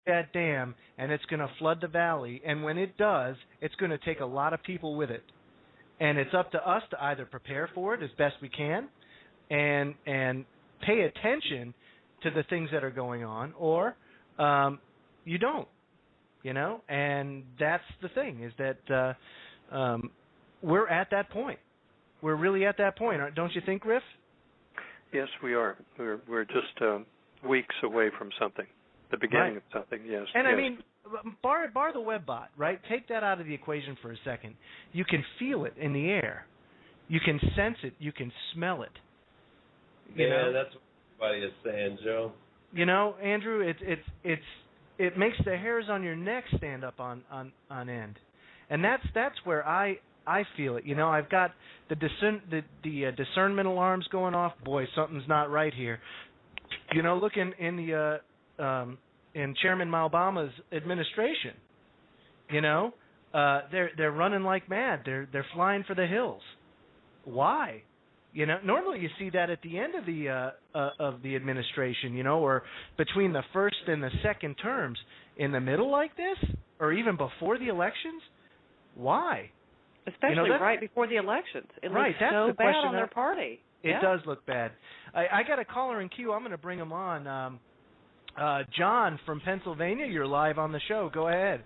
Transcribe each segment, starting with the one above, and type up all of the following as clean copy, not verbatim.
that dam, and it's going to flood the valley. And when it does, it's going to take a lot of people with it. And it's up to us to either prepare for it as best we can and pay attention to the things that are going on, or you don't, And that's the thing, is that we're at that point. We're really at that point, don't you think, Riff? Yes, we are. We're just weeks away from something, the beginning of something. Yes. And yes. I mean, bar the WebBot, right? Take that out of the equation for a second. You can feel it in the air. You can sense it. You can smell it. You know? That's what everybody is saying, Joe. Andrew, it makes the hairs on your neck stand up on end, and that's where I feel it. I've got the discernment alarms going off. Boy, something's not right here. Look in Chairman Obama's administration. They're running like mad. They're flying for the hills. Why? Normally you see that at the end of the administration, or between the first and the second terms. In the middle like this, or even before the elections, why? Especially right before the elections. It looks so bad on their party. It does look bad. I got a caller in queue. I'm going to bring him on. John from Pennsylvania, you're live on the show. Go ahead.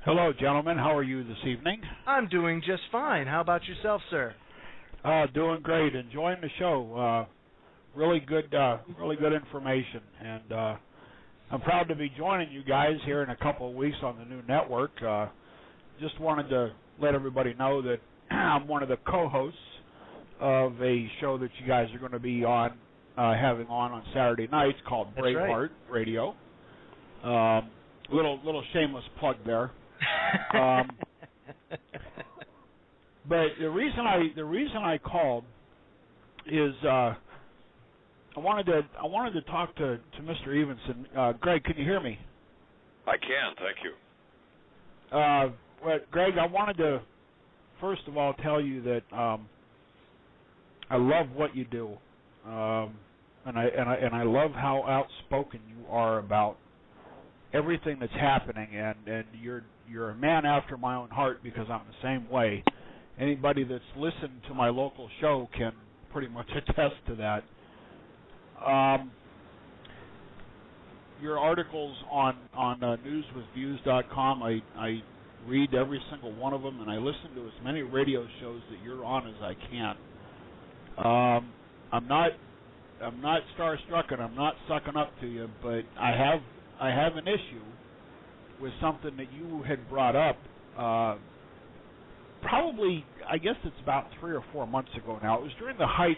Hello, gentlemen. How are you this evening? I'm doing just fine. How about yourself, sir? Doing great. Enjoying the show. Really good information. And I'm proud to be joining you guys here in a couple of weeks on the new network. Just wanted to let everybody know that I'm one of the co-hosts of a show that you guys are going to be having on Saturday nights called Braveheart Radio. Little shameless plug there. But the reason I called is I wanted to talk to Mr. Evensen. Greg, can you hear me? I can, thank you. Well, Greg, I wanted to first of all tell you that I love what you do, and I love how outspoken you are about everything that's happening, and you're a man after my own heart, because I'm the same way. Anybody that's listened to my local show can pretty much attest to that. Your articles on newswithviews.com, I read every single one of them, and I listen to as many radio shows that you're on as I can. I'm not starstruck, and I'm not sucking up to you, but I have an issue with something that you had brought up. Probably, I guess it's about 3 or 4 months ago now. It was during the height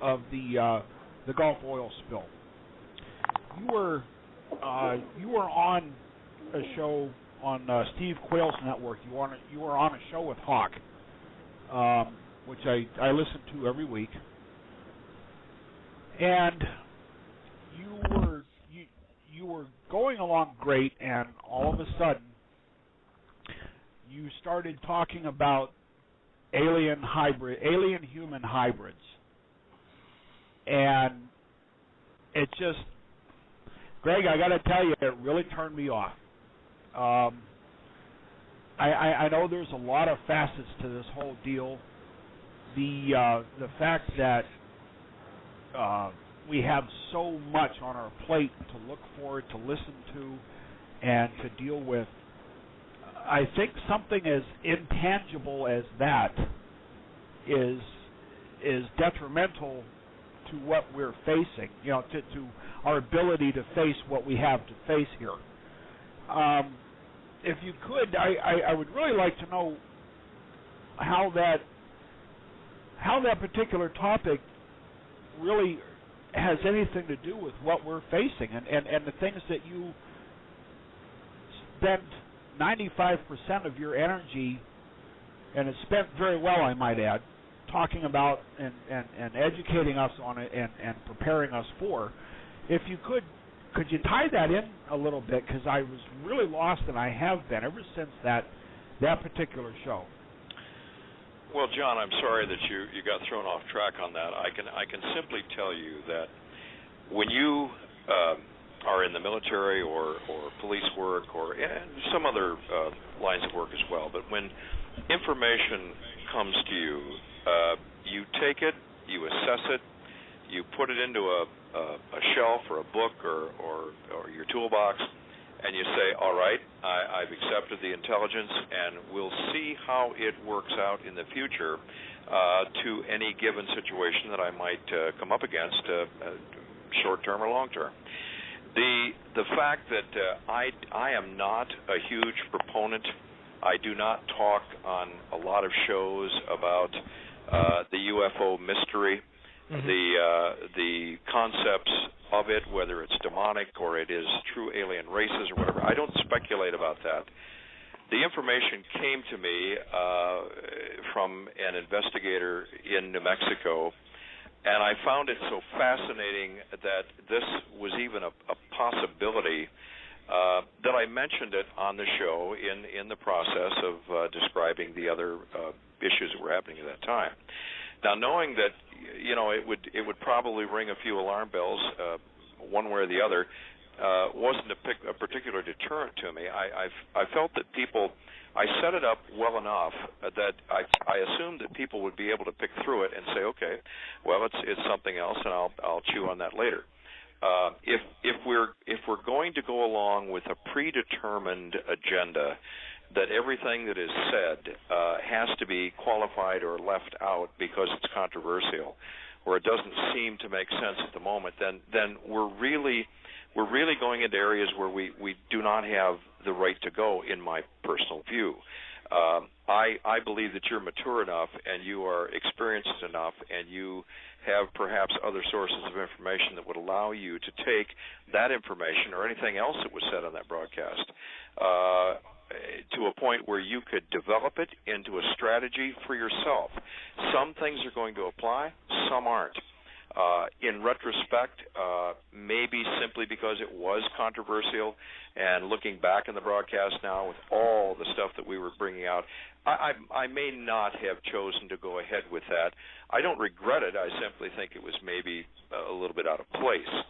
of the Gulf oil spill. You were on a show on Steve Quayle's network. You were on a show with Hawk, which I listen to every week. And you were going along great, and all of a sudden you started talking about alien-human hybrids. And it just, Greg, I got to tell you, it really turned me off. I know there's a lot of facets to this whole deal. The fact that we have so much on our plate to look forward to, listen to, and to deal with. I think something as intangible as that is detrimental to what we're facing, to our ability to face what we have to face here. If you could, I would really like to know how that particular topic really has anything to do with what we're facing, and the things that you spend 95% of your energy, and it's spent very well, I might add, talking about and educating us on it and preparing us for. If you could you tie that in a little bit, because I was really lost, and I have been ever since that particular show. Well, John, I'm sorry that you got thrown off track on that. I can simply tell you that when you are in the military or police work or some other lines of work as well. But when information comes to you, you take it, you assess it, you put it into a shelf or a book or your toolbox, and you say, all right, I've accepted the intelligence, and we'll see how it works out in the future to any given situation that I might come up against, short-term or long-term. The fact that I am not a huge proponent, I do not talk on a lot of shows about the UFO mystery, the concepts of it, whether it's demonic or it is true alien races or whatever. I don't speculate about that. The information came to me from an investigator in New Mexico, and I found it so fascinating that this was even a possibility that I mentioned it on the show in the process of describing the other issues that were happening at that time. Now, knowing that it would probably ring a few alarm bells one way or the other, wasn't a particular deterrent to me. I felt that I set it up well enough that I assumed that people would be able to pick through it and say, okay, well, it's something else, and I'll chew on that later. If we're going to go along with a predetermined agenda, that everything that is said has to be qualified or left out because it's controversial, or it doesn't seem to make sense at the moment, then we're really going into areas where we do not have the right to go, in my personal view. I believe that you're mature enough and you are experienced enough and you have perhaps other sources of information that would allow you to take that information or anything else that was said on that broadcast to a point where you could develop it into a strategy for yourself. Some things are going to apply, some aren't. In retrospect, maybe simply because it was controversial, and looking back in the broadcast now with all the stuff that we were bringing out, I may not have chosen to go ahead with that. I don't regret it. I simply think it was maybe a little bit out of place.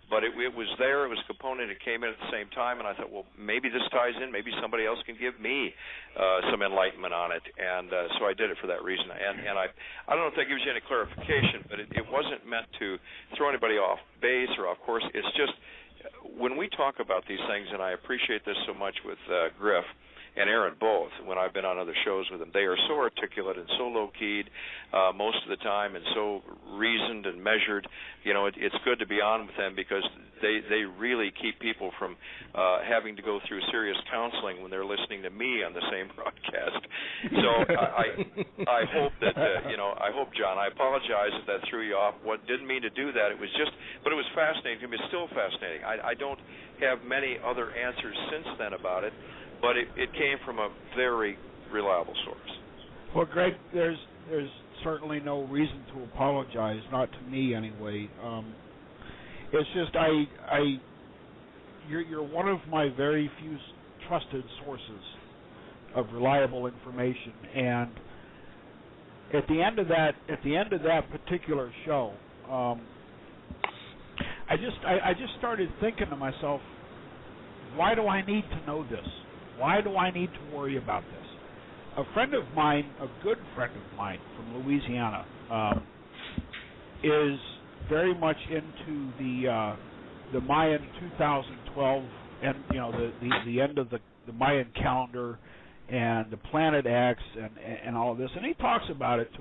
But it was there. It was a component. It came in at the same time, and I thought, well, maybe this ties in. Maybe somebody else can give me some enlightenment on it, and so I did it for that reason. And I don't know if that gives you any clarification, but it wasn't meant to throw anybody off base or off course. It's just when we talk about these things, and I appreciate this so much with Griff and Erin both, when I've been on other shows with them, they are so articulate and so low-keyed most of the time and so reasoned and measured. It's good to be on with them because they really keep people from having to go through serious counseling when they're listening to me on the same broadcast. So I hope that, I hope, John, I apologize if that threw you off. Didn't mean to do that. It was but it was fascinating to me. It's still fascinating. I don't have many other answers since then about it, but it came from a very reliable source. Well, Greg, there's certainly no reason to apologize, not to me anyway. It's just you're one of my very few trusted sources of reliable information, and at the end of that particular show, I just started thinking to myself, why do I need to know this? Why do I need to worry about this? A friend of mine, a good friend of mine from Louisiana, is very much into the Mayan 2012 and the end of the Mayan calendar and the Planet X and all of this, and he talks about it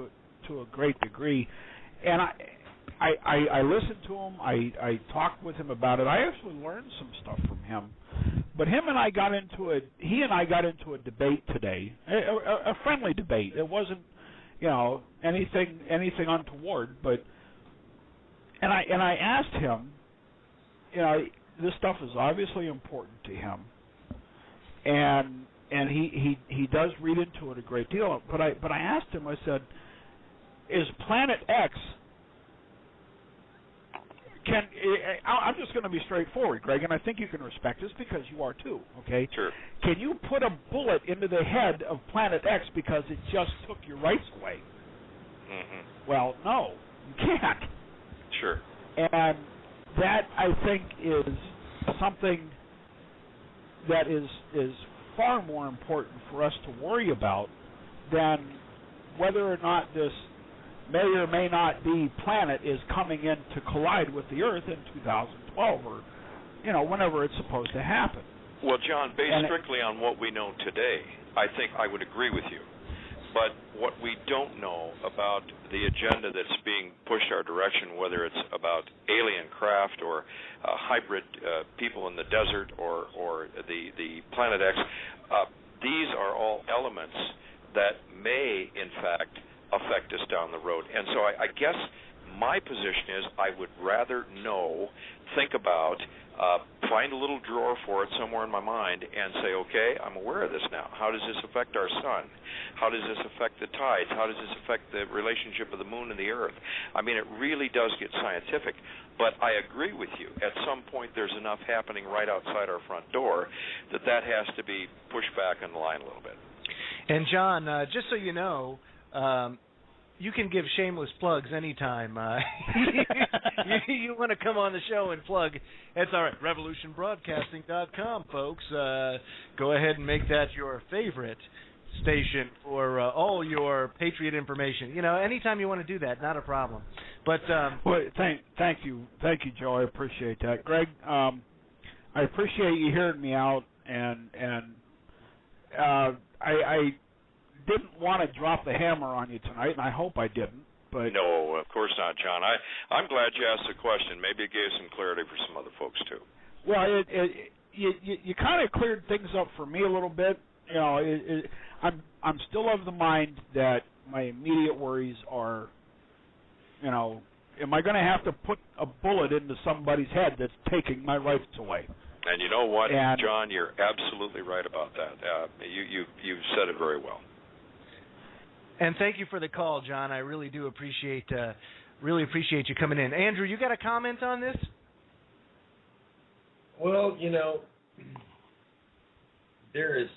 to a great degree. And I listened to him. I talked with him about it. I actually learned some stuff from him. But he and I got into a debate today, a friendly debate. It wasn't, anything untoward. But and I asked him, this stuff is obviously important to him, and he does read into it a great deal. But I asked him. I said, is Planet X? I'm just going to be straightforward, Greg, and I think you can respect this because you are too, okay? Sure. Can you put a bullet into the head of Planet X because it just took your rights away? Mm-hmm. Well, no, you can't. Sure. And that, I think, is something that is far more important for us to worry about than whether or not this may or may not be planet is coming in to collide with the Earth in 2012 or, whenever it's supposed to happen. Well, John, based strictly on what we know today, I think I would agree with you. But what we don't know about the agenda that's being pushed our direction, whether it's about alien craft or hybrid people in the desert or the Planet X, these are all elements that may, in fact, affect us down the road. And so I guess my position is I would rather think about, find a little drawer for it somewhere in my mind and say, okay, I'm aware of this now. How does this affect our sun? How does this affect the tides? How does this affect the relationship of the moon and the earth? I mean, it really does get scientific. But I agree with you. At some point there's enough happening right outside our front door that has to be pushed back in the line a little bit. And, John, just so you know, you can give shameless plugs anytime. You want to come on the show and plug, it's all right. RevolutionBroadcasting.com, folks. Go ahead and make that your favorite station for all your Patriot information. Anytime you want to do that, not a problem. But well, thank you, Joe. I appreciate that, Greg. I appreciate you hearing me out, and I didn't want to drop the hammer on you tonight, and I hope I didn't. But no, of course not, John. I'm glad you asked the question. Maybe it gave some clarity for some other folks too. Well, you kind of cleared things up for me a little bit. I'm still of the mind that my immediate worries are, am I going to have to put a bullet into somebody's head that's taking my rights away? And you know what, John, you're absolutely right about that. You said it very well. And thank you for the call, John. I really do appreciate you coming in. Andrew, you got a comment on this? Well, there is.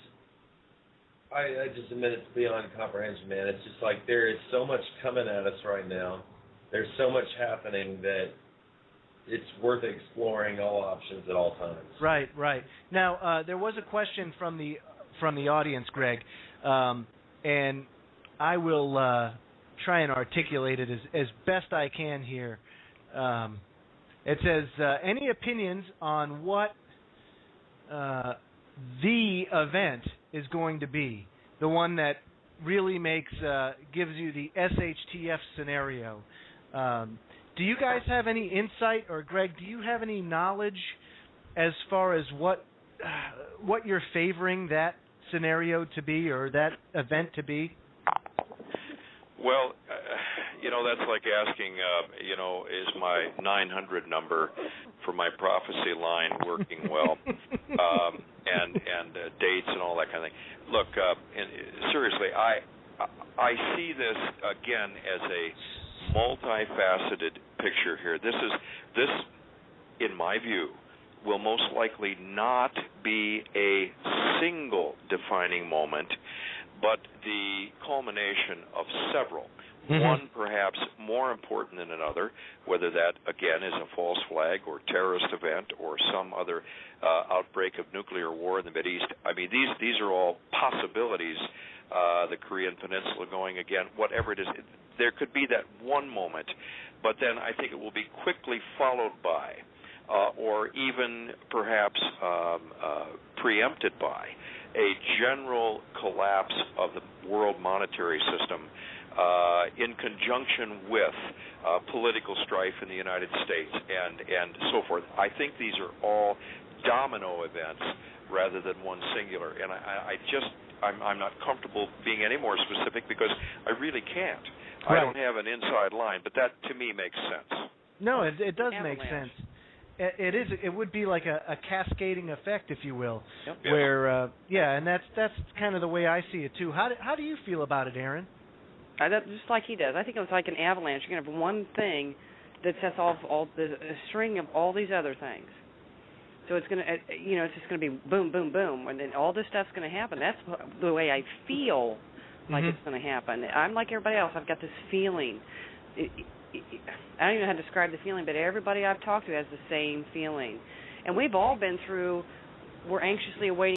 I just admit it's beyond comprehension, man. It's just like there is so much coming at us right now. There's so much happening that it's worth exploring all options at all times. Right. Now, there was a question from the audience, Greg, and I will try and articulate it as best I can here. It says, any opinions on what the event is going to be, the one that really gives you the SHTF scenario? Do you guys have any insight, or Greg, do you have any knowledge as far as what you're favoring that scenario to be or that event to be? Well, that's like asking, is my 900 number for my prophecy line working well, and dates and all that kind of thing. Look, seriously, I see this again as a multifaceted picture here. This, in my view, will most likely not be a single defining moment, but the culmination of several. Mm-hmm. One perhaps more important than another, whether that, again, is a false flag or terrorist event or some other outbreak of nuclear war in the Mideast. I mean, these are all possibilities. The Korean Peninsula going again, whatever it is. There could be that one moment, but then I think it will be quickly followed by, or even perhaps preempted by, a general collapse of the world monetary system in conjunction with political strife in the United States and so forth. I think these are all domino events rather than one singular, and I'm not comfortable being any more specific because I really can't. Right. I don't have an inside line, but that to me makes sense. No, it does make sense. It would be like a cascading effect, if you will, yep. Where and that's kind of the way I see it too. How do you feel about it, Erin? Just like he does. I think it was like an avalanche. You're going to have one thing that sets off a string of all these other things. So it's going to, it's just going to be boom, boom, boom, and then all this stuff's going to happen. That's the way I feel like it's going to happen. I'm like everybody else. I've got this feeling. I don't even know how to describe the feeling, but everybody I've talked to has the same feeling. And we've all been through we're anxiously awaiting